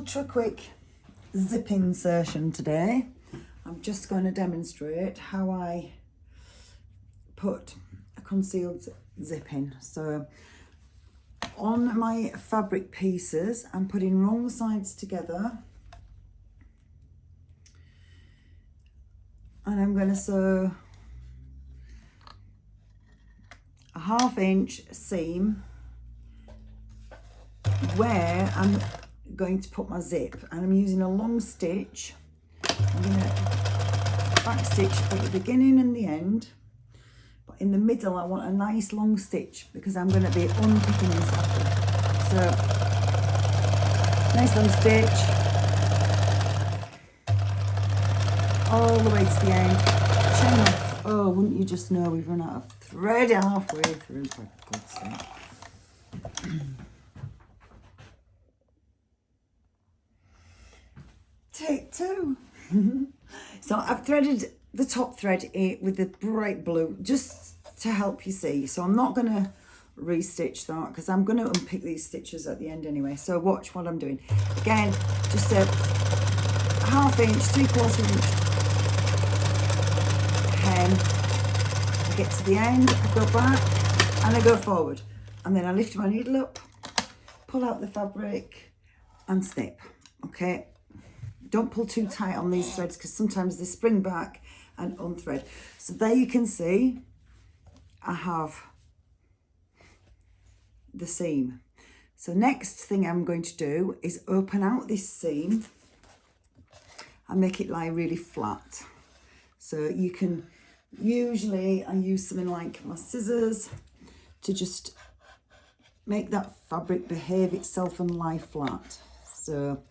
ultra quick zip insertion today. I'm just going to demonstrate how I put a concealed zip in. So on my fabric pieces, I'm putting wrong sides together, and I'm going to sew a 1/2 inch seam where I'm going to put my zip, and I'm using a long stitch. I'm going to back stitch at the beginning and the end, but in the middle I want a nice long stitch because I'm going to be unpicking this after. So nice long stitch all the way to the end, chain off. Oh, wouldn't you just know we've run out of thread halfway through, for God's sake. Take two. So I've threaded the top thread with the bright blue just to help you see. So I'm not going to restitch that because I'm going to unpick these stitches at the end anyway. So watch what I'm doing. Again, just a 1/2 inch, 3/4 inch hem. I get to the end, I go back and I go forward. And then I lift my needle up, pull out the fabric and snip. Okay. Don't pull too tight on these threads because sometimes they spring back and unthread. So there you can see I have the seam. So next thing I'm going to do is open out this seam and make it lie really flat. So you can, usually I use something like my scissors to just make that fabric behave itself and lie flat. So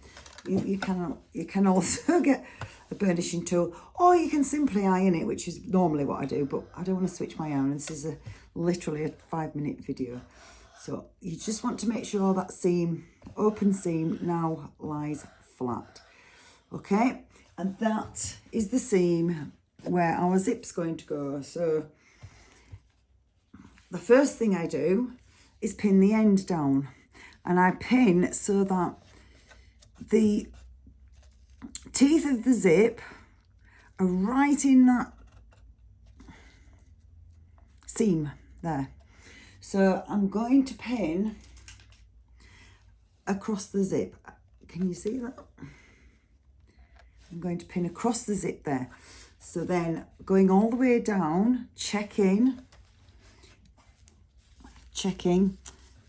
you can also get a burnishing tool, or you can simply iron it, which is normally what I do, but I don't want to switch my iron. This is literally a 5-minute video. So you just want to make sure that seam, open seam, now lies flat. Okay, and that is the seam where our zip's going to go. So the first thing I do is pin the end down, and I pin so that the teeth of the zip are right in that seam there. So I'm going to pin across the zip. Can you see that? I'm going to pin across the zip there. So then going all the way down, checking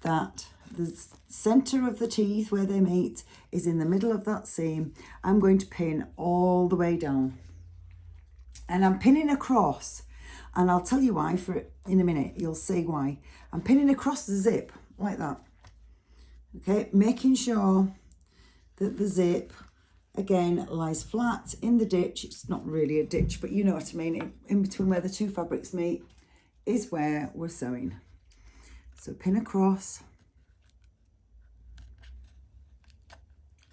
that the center of the teeth where they meet is in the middle of that seam. I'm going to pin all the way down, and I'm pinning across, and I'll tell you why in a minute. You'll see why. I'm pinning across the zip like that. Okay, making sure that the zip again lies flat in the ditch. It's not really a ditch, but you know what I mean. In between where the two fabrics meet is where we're sewing. So pin across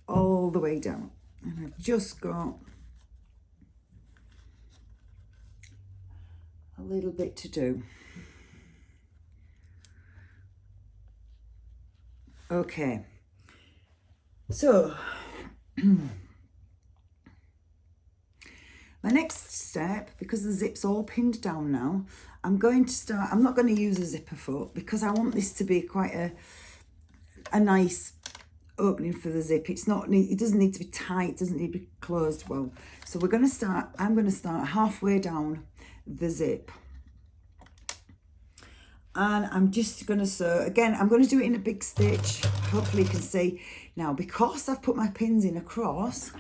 all the way down, and I've just got a little bit to do. Okay, so my next step, because the zip's all pinned down now, I'm going to start, I'm not going to use a zipper foot because I want this to be quite a nice opening for the zip. It doesn't need to be tight, it doesn't need to be closed well. So I'm going to start halfway down the zip, and I'm just going to sew again. I'm going to do it in a big stitch. Hopefully you can see now, because I've put my pins in across,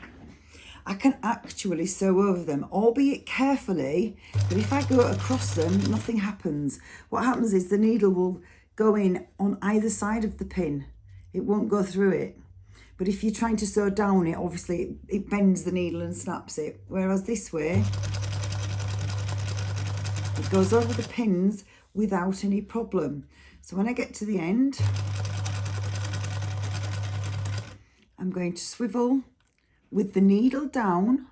I can actually sew over them, albeit carefully, but if I go across them, nothing happens. What happens is the needle will go in on either side of the pin. It won't go through it. But if you're trying to sew down it, obviously it bends the needle and snaps it. Whereas this way, it goes over the pins without any problem. So when I get to the end, I'm going to swivel with the needle down,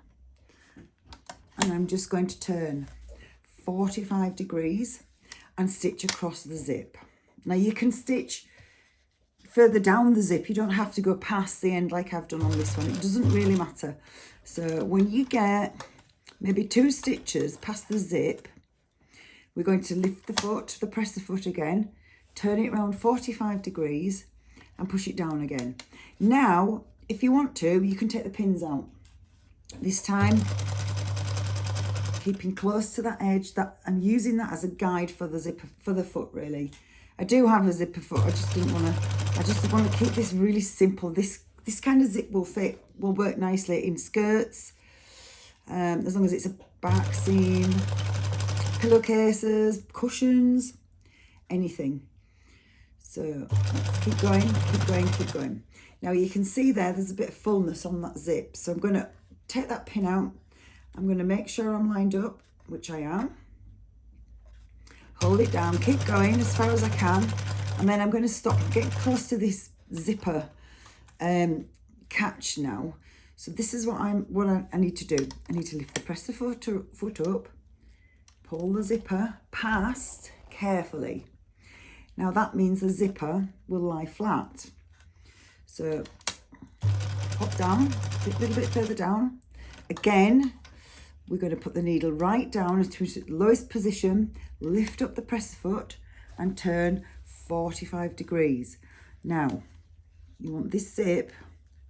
and I'm just going to turn 45 degrees and stitch across the zip. Now you can stitch further down the zip. You don't have to go past the end like I've done on this one. It doesn't really matter. So when you get maybe 2 stitches past the zip, we're going to lift the foot, the presser foot again, turn it around 45 degrees and push it down again. Now, if you want to, you can take the pins out. This time, keeping close to that edge, that I'm using that as a guide for the zipper, for the foot really. I do have a zipper foot, I just want to keep this really simple. This kind of zip will work nicely in skirts, as long as it's a back seam, pillowcases, cushions, anything. So let's keep going, keep going, keep going. Now you can see there's a bit of fullness on that zip. So I'm going to take that pin out. I'm going to make sure I'm lined up, which I am. Hold it down, keep going as far as I can. And then I'm going to stop, get close to this zipper catch now. So this is what I need to do. I need to lift the presser foot up, pull the zipper past carefully. Now that means the zipper will lie flat. So pop down, a little bit further down. Again, we're going to put the needle right down to its lowest position, lift up the presser foot and turn 45 degrees. Now, you want this zip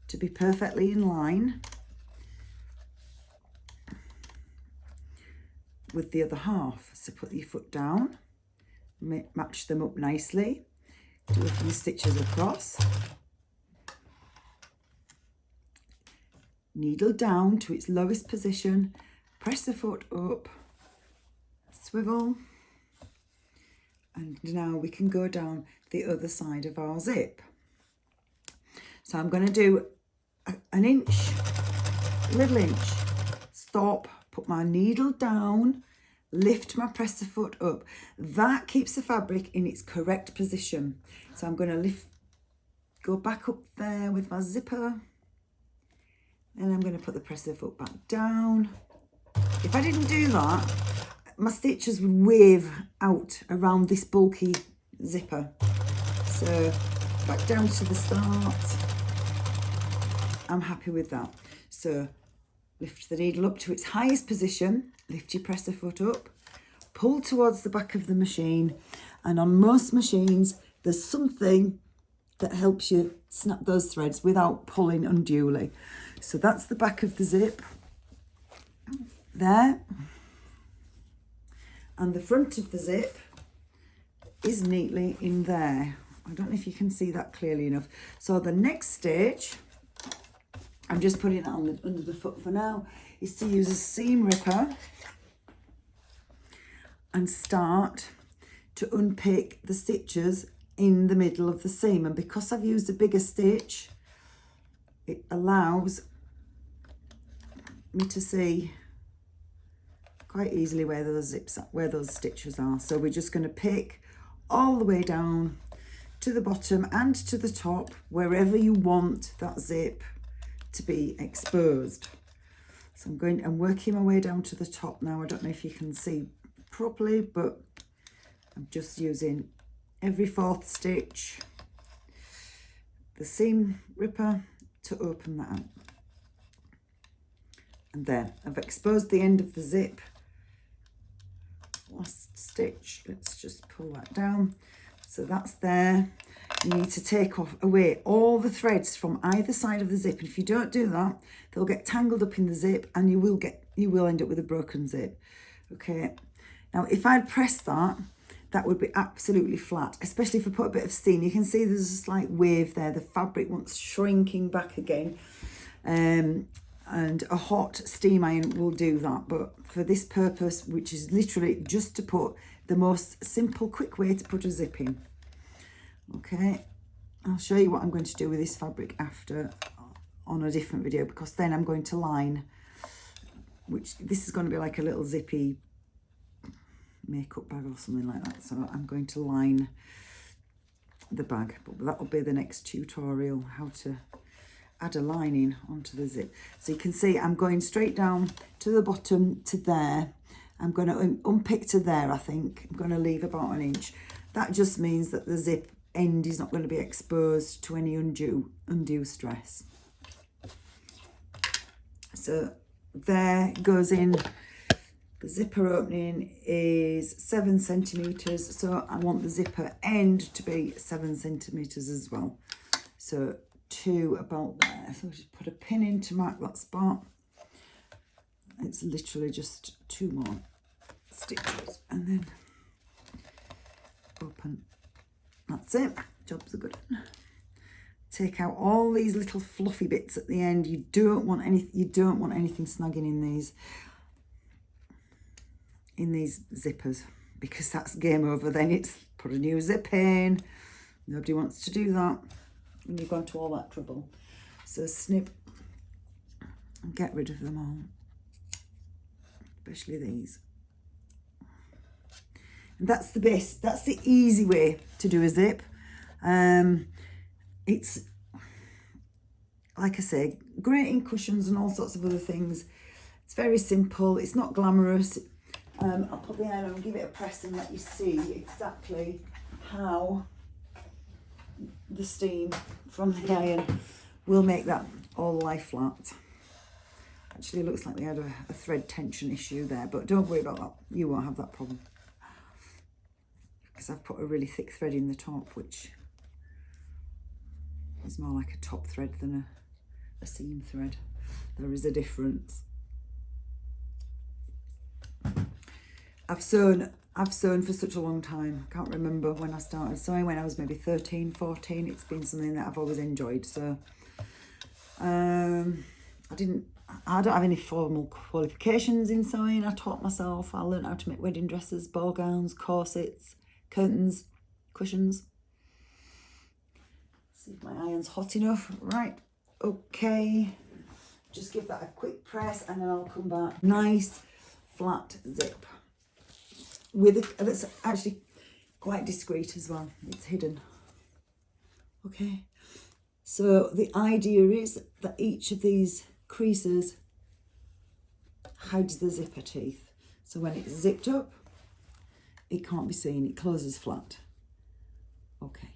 to be perfectly in line with the other half. So put your foot down, match them up nicely, do a few stitches across, needle down to its lowest position, press the foot up, swivel, and now we can go down the other side of our zip. So I'm going to do an inch, a little inch, stop, put my needle down, lift my presser foot up. That keeps the fabric in its correct position. So I'm going to go back up there with my zipper, and I'm going to put the presser foot back down. If I didn't do that, my stitches would wave out around this bulky zipper. So back down to the start. I'm happy with that. So lift the needle up to its highest position, lift your presser foot up, pull towards the back of the machine, and on most machines there's something that helps you snap those threads without pulling unduly. So that's the back of the zip there, and the front of the zip is neatly in there. I don't know if you can see that clearly enough. So the next stage, I'm just putting that on under the foot for now, is to use a seam ripper and start to unpick the stitches in the middle of the seam. And because I've used a bigger stitch, it allows me to see quite easily where those stitches are. So we're just going to pick all the way down to the bottom and to the top, wherever you want that zip to be exposed. So I'm working my way down to the top now. I don't know if you can see properly, but I'm just using every 4th stitch, the seam ripper, to open that up. And there, I've exposed the end of the zip. Last stitch, let's just pull that down. So that's there. You need to take away all the threads from either side of the zip. And if you don't do that, they'll get tangled up in the zip and you will end up with a broken zip. Okay. Now, if I'd pressed that, that would be absolutely flat, especially if I put a bit of steam. You can see there's a slight wave there. The fabric wants shrinking back again. And a hot steam iron will do that. But for this purpose, which is literally just to put the most simple, quick way to put a zip in. Okay, I'll show you what I'm going to do with this fabric after on a different video, because then I'm going to line, which this is going to be like a little zippy makeup bag or something like that. So I'm going to line the bag, but that will be the next tutorial, how to add a lining onto the zip. So you can see I'm going straight down to the bottom to there. I'm going to unpick to there. I think I'm going to leave about 1 inch. That just means that the zip end is not going to be exposed to any undue stress. So there goes in. The zipper opening is 7 centimetres, so I want the zipper end to be 7 centimetres as well. So 2 about there. So I'll just put a pin in to mark that spot. It's literally just 2 more stitches and then open. That's it. Job's a good one. Take out all these little fluffy bits at the end. You don't want anything snagging in these zippers, because that's game over. Then it's put a new zip in. Nobody wants to do that when you've gone to all that trouble. So snip and get rid of them all, especially these. And that's the best. That's the easy way to do a zip. It's, like I say, great in cushions and all sorts of other things. It's very simple. It's not glamorous. I'll put the iron on and give it a press and let you see exactly how the steam from the iron will make that all lie flat. Actually, it looks like we had a thread tension issue there, but don't worry about that. You won't have that problem, because I've put a really thick thread in the top, which is more like a top thread than a seam thread. There is a difference. I've sewn for such a long time. I can't remember when I started sewing, when I was maybe 13, 14. It's been something that I've always enjoyed. So I don't have any formal qualifications in sewing. I taught myself. I learned how to make wedding dresses, ball gowns, corsets, curtains, cushions. See if my iron's hot enough. Right, okay. Just give that a quick press and then I'll come back. Nice flat zip. That's actually quite discreet as well. It's hidden. Okay. So the idea is that each of these creases hides the zipper teeth. So when it's zipped up, it can't be seen. It closes flat. Okay.